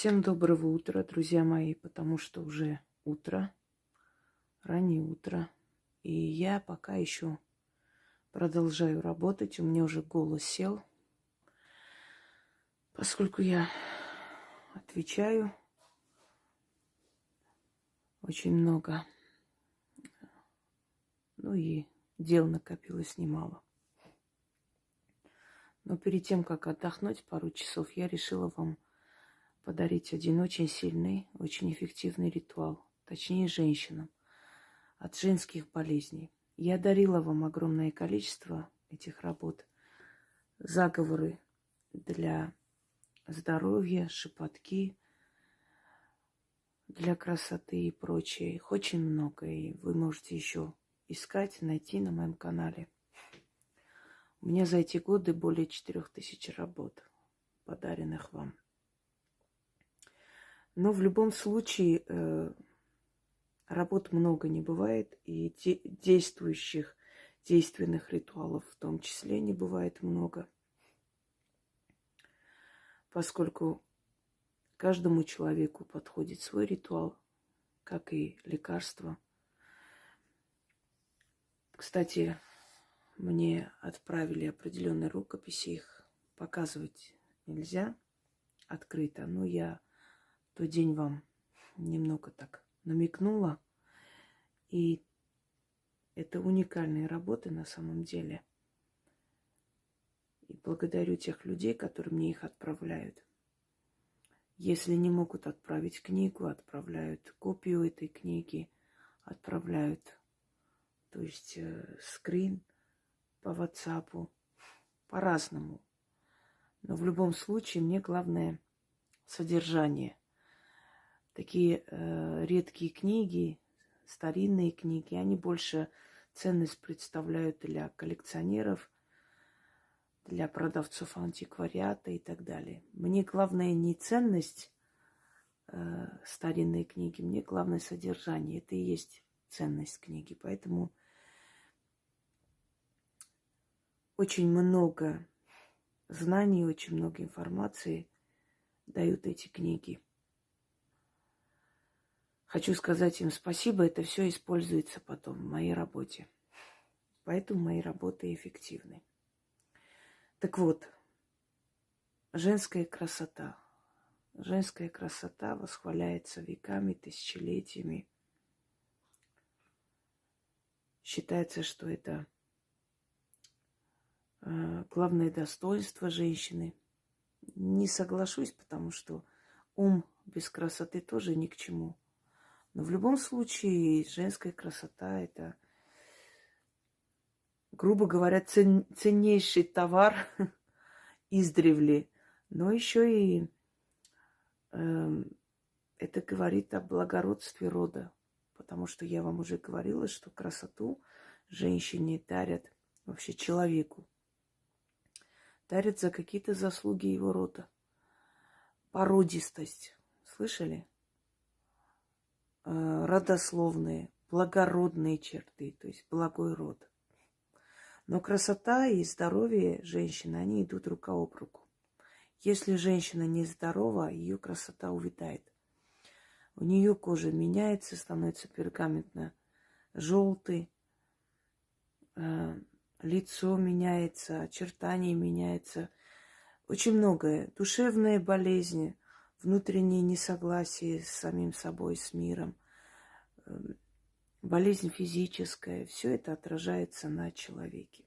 Всем доброго утра, друзья мои, потому что уже утро, раннее утро. И я пока еще продолжаю работать. У меня уже голос сел, поскольку я отвечаю очень много. Ну и дел накопилось немало. Но перед тем, как отдохнуть пару часов, я решила вам подарить один очень сильный, очень эффективный ритуал. Точнее, женщинам. От женских болезней. Я дарила вам огромное количество этих работ. Заговоры для здоровья, шепотки для красоты и прочее. Их очень много, и вы можете еще искать, найти на моем канале. У меня за эти годы более 4000 работ, подаренных вам. Но в любом случае работ много не бывает, и действенных ритуалов в том числе не бывает много, поскольку каждому человеку подходит свой ритуал, как и лекарство. Кстати, мне отправили определенные рукописи, их показывать нельзя открыто, но я в тот день вам немного так намекнула. И это уникальные работы на самом деле. И благодарю тех людей, которые мне их отправляют. Если не могут отправить книгу, отправляют копию этой книги, отправляют, то есть скрин по WhatsApp, по-разному. Но в любом случае мне главное содержание. Такие редкие книги, старинные книги, они больше ценность представляют для коллекционеров, для продавцов антиквариата и так далее. Мне главное не ценность старинной книги, мне главное содержание. Это и есть ценность книги. Поэтому очень много знаний, очень много информации дают эти книги. Хочу сказать им спасибо, это все используется потом в моей работе. Поэтому мои работы эффективны. Так вот, женская красота. Женская красота восхваляется веками, тысячелетиями. Считается, что это главное достоинство женщины. Не соглашусь, потому что ум без красоты тоже ни к чему. Но в любом случае женская красота – это, грубо говоря, ценнейший товар издревле. Но еще и это говорит о благородстве рода. Потому что я вам уже говорила, что красоту женщине дарят, вообще человеку, дарят за какие-то заслуги его рода. Породистость. Слышали? Родословные, благородные черты, то есть благой род. Но красота и здоровье женщины, они идут рука об руку. Если женщина нездорова, ее красота увядает. У нее кожа меняется, становится пергаментно-желтой, лицо меняется, очертания меняются. Очень многое. Душевные болезни, внутреннее несогласие с самим собой, с миром, болезнь физическая. Все это отражается на человеке.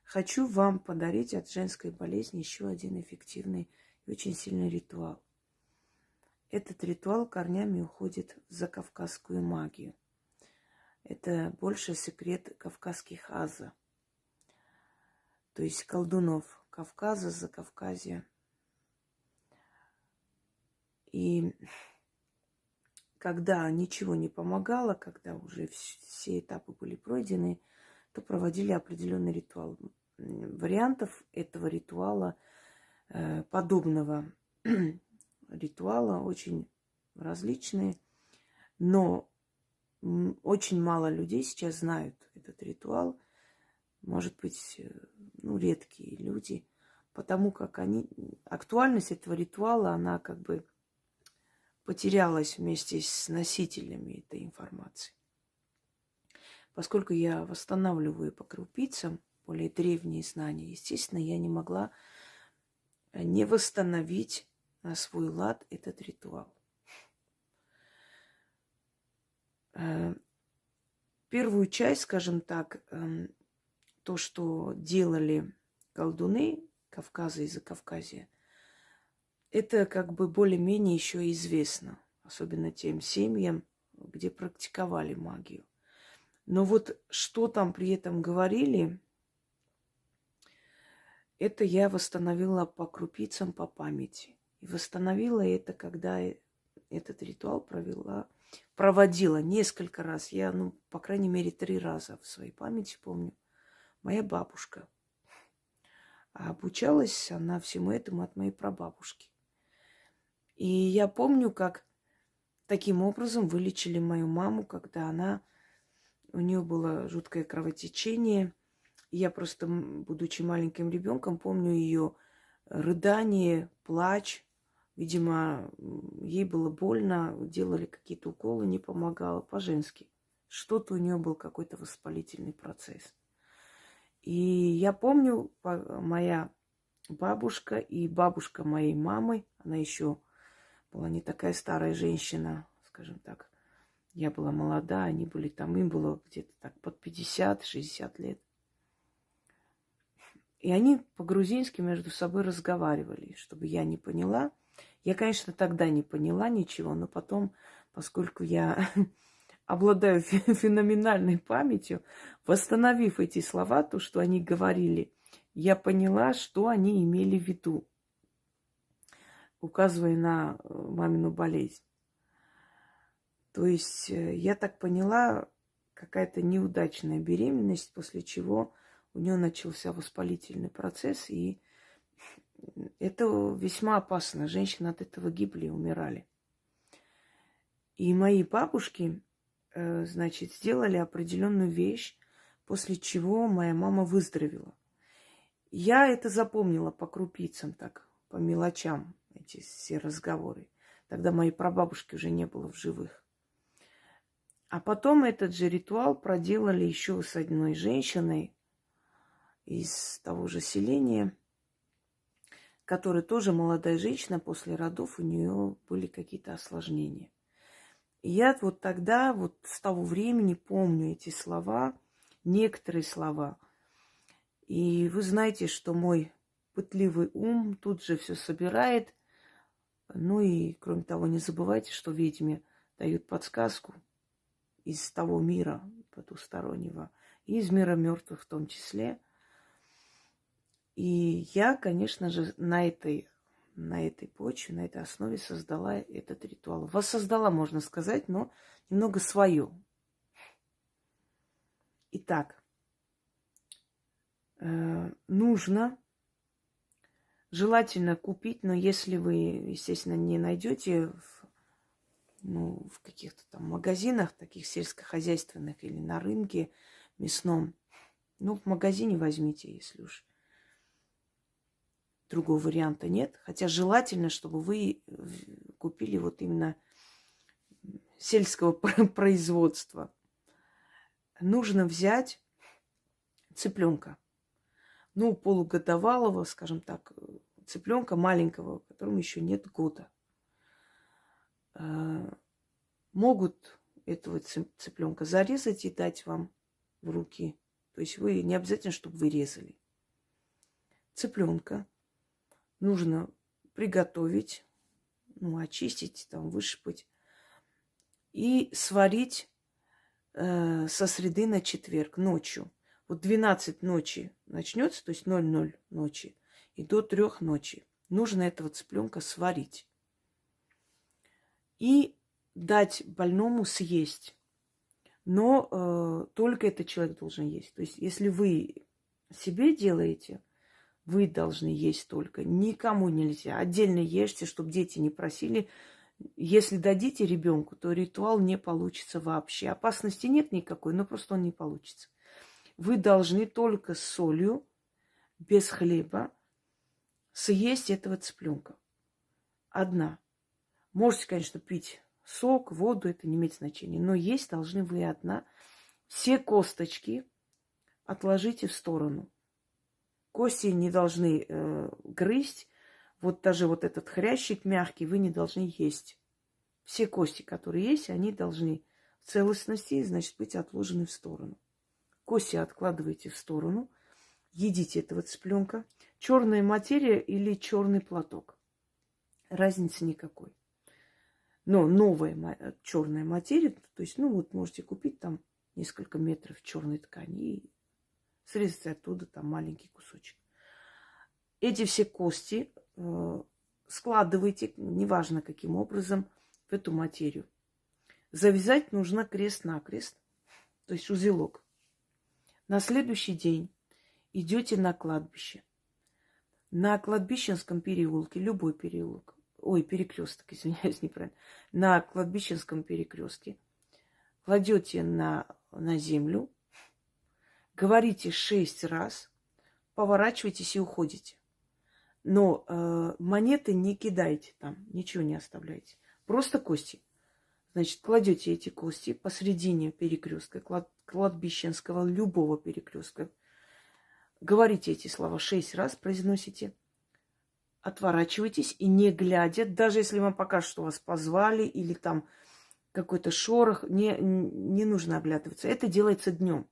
Хочу вам подарить от женской болезни еще один эффективный и очень сильный ритуал. Этот ритуал корнями уходит в закавказскую магию. Это больше секрет кавказских аза, то есть колдунов Кавказа, Закавказья. И когда ничего не помогало, когда уже все этапы были пройдены, то проводили определенный ритуал. Вариантов этого ритуала, подобного ритуала, очень различные, но очень мало людей сейчас знают этот ритуал. Может быть, редкие люди. потому как актуальность этого ритуала, она как бы потерялась вместе с носителями этой информации. Поскольку я восстанавливаю по крупицам более древние знания, естественно, я не могла не восстановить на свой лад этот ритуал. Первую часть, скажем так, то, что делали колдуны Кавказа и Закавказья, это как бы более-менее еще известно, особенно тем семьям, где практиковали магию. Но вот что там при этом говорили, это я восстановила по крупицам, по памяти. И восстановила это, когда этот ритуал проводила несколько раз. Я, по крайней мере, 3 раза в своей памяти помню. Моя бабушка. А обучалась она всему этому от моей прабабушки. И я помню, как таким образом вылечили мою маму, когда у нее было жуткое кровотечение. И я просто, будучи маленьким ребенком, помню ее рыдание, плач. Видимо, ей было больно, делали какие-то уколы, не помогало по-женски. Что-то у нее был какой-то воспалительный процесс. И я помню, моя бабушка и бабушка моей мамы, она еще была не такая старая женщина, скажем так. Я была молода, они были там, им было где-то так под 50-60 лет. И они по-грузински между собой разговаривали, чтобы я не поняла. Я, конечно, тогда не поняла ничего, но потом, поскольку я обладаю феноменальной памятью, восстановив эти слова, то, что они говорили, я поняла, что они имели в виду, указывая на мамину болезнь. То есть, я так поняла, какая-то неудачная беременность, после чего у нее начался воспалительный процесс, и это весьма опасно. Женщины от этого гибли, умирали. И мои бабушки, значит, сделали определенную вещь, после чего моя мама выздоровела. Я это запомнила по крупицам, так, по мелочам, эти все разговоры. Тогда моей прабабушки уже не было в живых. А потом этот же ритуал проделали еще с одной женщиной из того же селения, которая тоже молодая женщина, после родов у нее были какие-то осложнения. И я вот тогда, вот с того времени помню эти слова, некоторые слова. И вы знаете, что мой пытливый ум тут же все собирает. Ну и, кроме того, не забывайте, что ведьме дают подсказку из того мира потустороннего, и из мира мертвых в том числе. И я, конечно же, на этой почве, на этой основе создала этот ритуал. Воссоздала, можно сказать, но немного свое. Итак, нужно желательно купить, но если вы, естественно, не найдете в каких-то там магазинах, таких сельскохозяйственных или на рынке мясном, в магазине возьмите, если уж другого варианта нет. Хотя желательно, чтобы вы купили вот именно сельского производства. Нужно взять цыпленка. Полугодовалого, скажем так, цыпленка маленького, которому еще нет года. Могут этого цыпленка зарезать и дать вам в руки. То есть вы не обязательно, чтобы вы резали. Цыпленка нужно приготовить, очистить, вышипать и сварить со среды на четверг ночью. Вот 12 ночи начнется, то есть 00 ночи, и до 3 ночи. Нужно этого цыпленка сварить. И дать больному съесть. Но только этот человек должен есть. То есть, если вы себе делаете, вы должны есть только. Никому нельзя. Отдельно ешьте, чтобы дети не просили. Если дадите ребенку, то ритуал не получится вообще. Опасности нет никакой, но просто он не получится. Вы должны только с солью, без хлеба, съесть этого цыпленка. Одна. Можете, конечно, пить сок, воду, это не имеет значения. Но есть должны вы одна. Все косточки отложите в сторону. Кости не должны грызть. Вот даже вот этот хрящик мягкий вы не должны есть. Все кости, которые есть, они должны в целостности, значит, быть отложены в сторону. Кости откладывайте в сторону. Едите этого цыпленка. Черная материя или черный платок. Разницы никакой. Но новая черная материя, то есть, ну вот можете купить там несколько метров черной ткани и срезать оттуда там маленький кусочек. Эти все кости складывайте, неважно каким образом, в эту материю. Завязать нужно крест-накрест, то есть узелок. На следующий день идете на кладбище. На кладбищенском переулке, любой переулок, перекресток, извиняюсь, неправильно. На кладбищенском перекрестке кладете на землю, говорите 6 раз, поворачиваетесь и уходите. Но монеты не кидайте там, ничего не оставляйте. Просто кости. Значит, кладете эти кости посредине перекрестка, кладбищенского, любого перекрестка. Говорите эти слова 6 раз, произносите. Отворачивайтесь и не глядя, даже если вам покажут, что вас позвали или там какой-то шорох, не нужно оглядываться. Это делается днем.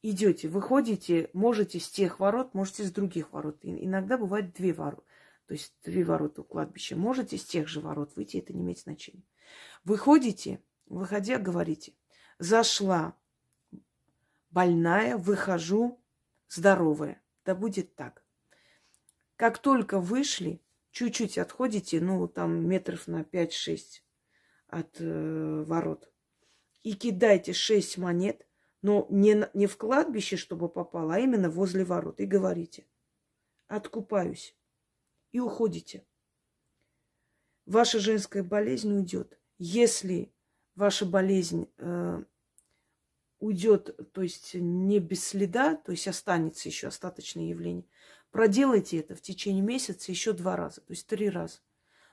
Идете, выходите, можете с тех ворот, можете с других ворот. Иногда бывает 2 ворота. То есть 2 ворота у кладбища. Можете с тех же ворот выйти, это не имеет значения. Выходите, выходя, говорите: зашла больная, выхожу здоровая. Да будет так. Как только вышли, чуть-чуть отходите, ну, там метров на 5-6 от ворот. И кидайте 6 монет, но не в кладбище, чтобы попало, а именно возле ворот. И говорите: откупаюсь. И уходите. Ваша женская болезнь уйдет. Если ваша болезнь уйдет, то есть не без следа, то есть останется еще остаточное явление, проделайте это в течение месяца еще 2 раза, то есть 3 раза.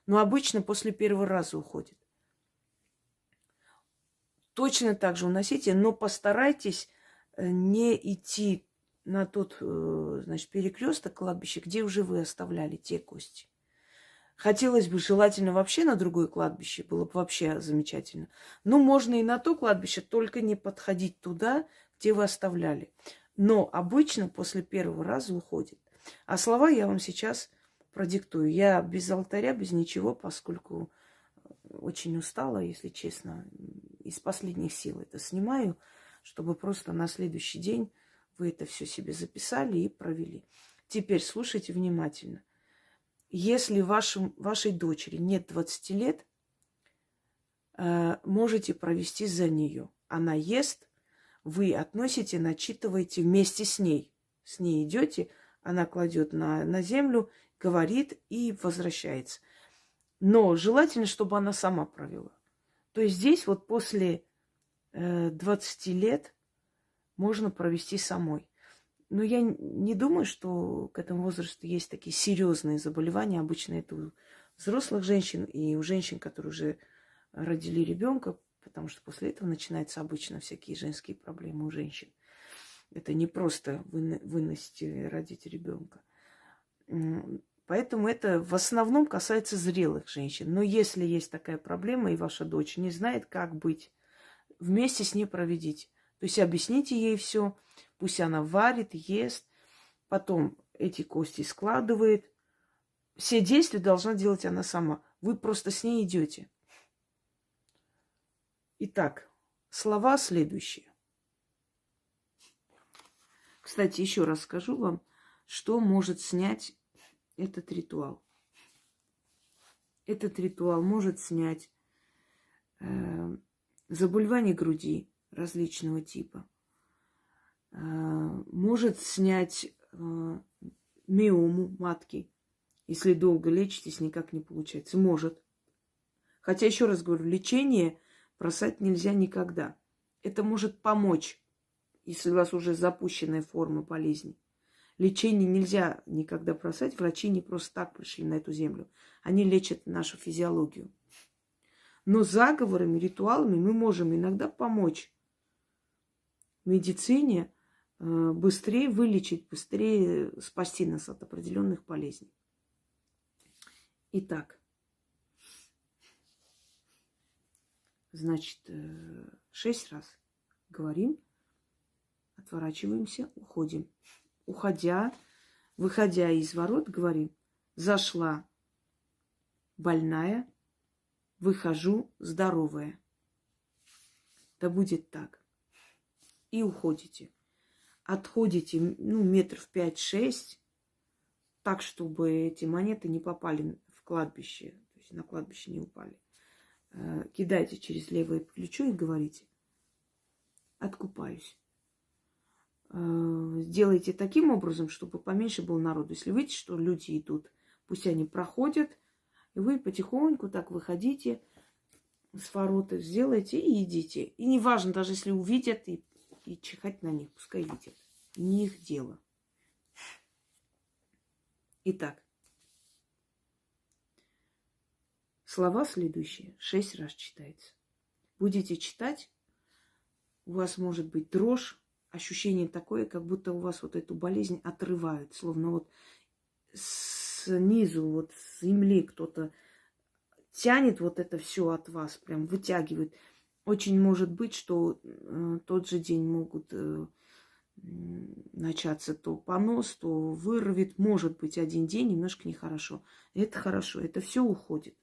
Но обычно после 1-го раза уходит. Точно так же уносите, но постарайтесь не идти на тот, значит, перекресток кладбища, где уже вы оставляли те кости. Хотелось бы желательно вообще на другое кладбище, было бы вообще замечательно. Но можно и на то кладбище, только не подходить туда, где вы оставляли. Но обычно после 1-го раза уходит. А слова я вам сейчас продиктую. Я без алтаря, без ничего, поскольку очень устала, если честно. Из последних сил это снимаю, чтобы просто на следующий день вы это все себе записали и провели. Теперь слушайте внимательно. Если вашей дочери нет 20 лет, можете провести за нее. Она ест, вы относите, начитываете вместе с ней. С ней идете, она кладет на землю, говорит и возвращается. Но желательно, чтобы она сама провела. То есть здесь вот после 20 лет можно провести самой. Но я не думаю, что к этому возрасту есть такие серьезные заболевания. Обычно это у взрослых женщин и у женщин, которые уже родили ребенка, потому что после этого начинаются обычно всякие женские проблемы у женщин. Это не просто выносить и родить ребенка. Поэтому это в основном касается зрелых женщин. Но если есть такая проблема, и ваша дочь не знает, как быть, вместе с ней проведите. То есть объясните ей все, пусть она варит, ест, потом эти кости складывает. Все действия должна делать она сама. Вы просто с ней идете. Итак, слова следующие. Кстати, еще раз скажу вам, что может снять этот ритуал. Этот ритуал может снять заболевания груди различного типа, может снять миому матки. Если долго лечитесь, никак не получается. Может. Хотя, еще раз говорю, лечение бросать нельзя никогда. Это может помочь, если у вас уже запущенная форма болезни. Лечение нельзя никогда бросать. Врачи не просто так пришли на эту землю. Они лечат нашу физиологию. Но заговорами, ритуалами мы можем иногда помочь медицине быстрее вылечить, быстрее спасти нас от определенных болезней. Итак, значит, 6 раз говорим, отворачиваемся, уходим. Выходя из ворот, говорим: зашла больная, выхожу здоровая. Да будет так. И уходите. Отходите, метров 5-6, так, чтобы эти монеты не попали в кладбище, то есть на кладбище не упали. Кидайте через левое плечо и говорите: откупаюсь. Сделайте таким образом, чтобы поменьше было народу. Если видите, что люди идут, пусть они проходят, и вы потихоньку так выходите с ворот, сделайте и идите. И не важно, даже если увидят, и чихать на них, пускай видят. Не их дело. Итак, слова следующие 6 раз читается. Будете читать, у вас может быть дрожь, ощущение такое, как будто у вас вот эту болезнь отрывают, словно вот снизу, вот с земли кто-то тянет вот это все от вас, прям вытягивает. Очень может быть, что тот же день могут начаться то понос, то вырвет. Может быть, один день немножко нехорошо. Это хорошо, это все уходит.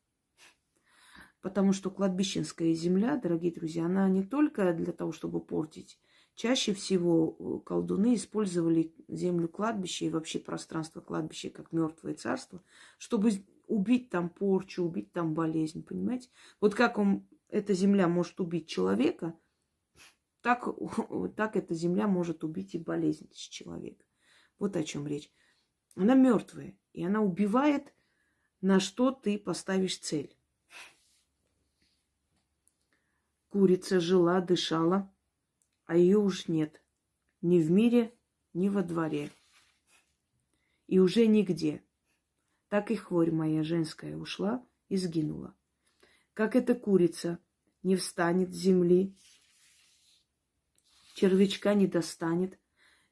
Потому что кладбищенская земля, дорогие друзья, она не только для того, чтобы портить. Чаще всего колдуны использовали землю кладбища и вообще пространство кладбища как мертвое царство, чтобы убить там порчу, убить там болезнь, понимаете? Вот как эта земля может убить человека, так эта земля может убить и болезнь человека. Вот о чем речь. Она мертвая, и она убивает, на что ты поставишь цель. Курица жила, дышала, а ее уж нет. Ни в мире, ни во дворе. И уже нигде. Так и хворь моя женская ушла и сгинула. Как эта курица не встанет с земли, червячка не достанет,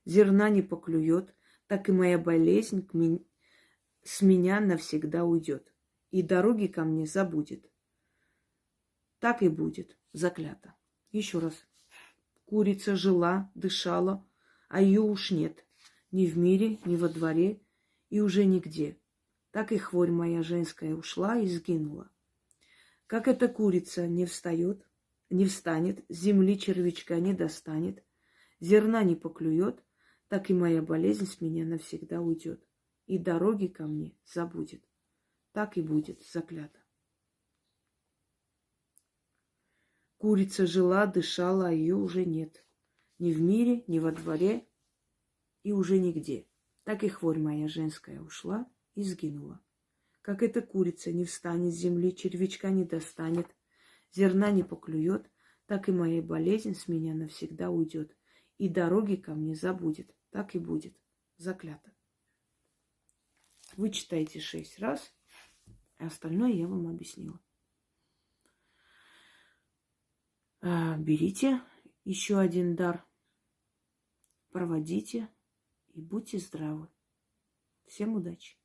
зерна не поклюет, так и моя болезнь с меня навсегда уйдет, и дороги ко мне забудет. Так и будет, заклято. Еще раз. Курица жила, дышала, а ее уж нет. Ни в мире, ни во дворе, и уже нигде. Так и хворь моя женская ушла и сгинула. Как эта курица не встанет, с земли червячка не достанет, зерна не поклюет, так и моя болезнь с меня навсегда уйдет, и дороги ко мне забудет. Так и будет, заклято. Курица жила, дышала, а ее уже нет. Ни в мире, ни во дворе, и уже нигде. Так и хворь моя женская ушла и сгинула. Как эта курица не встанет с земли, червячка не достанет, зерна не поклюет, так и моя болезнь с меня навсегда уйдет, и дороги ко мне забудет. Так и будет, заклято. Вы читаете 6 раз, а остальное я вам объяснила. Берите еще один дар, проводите и будьте здравы. Всем удачи!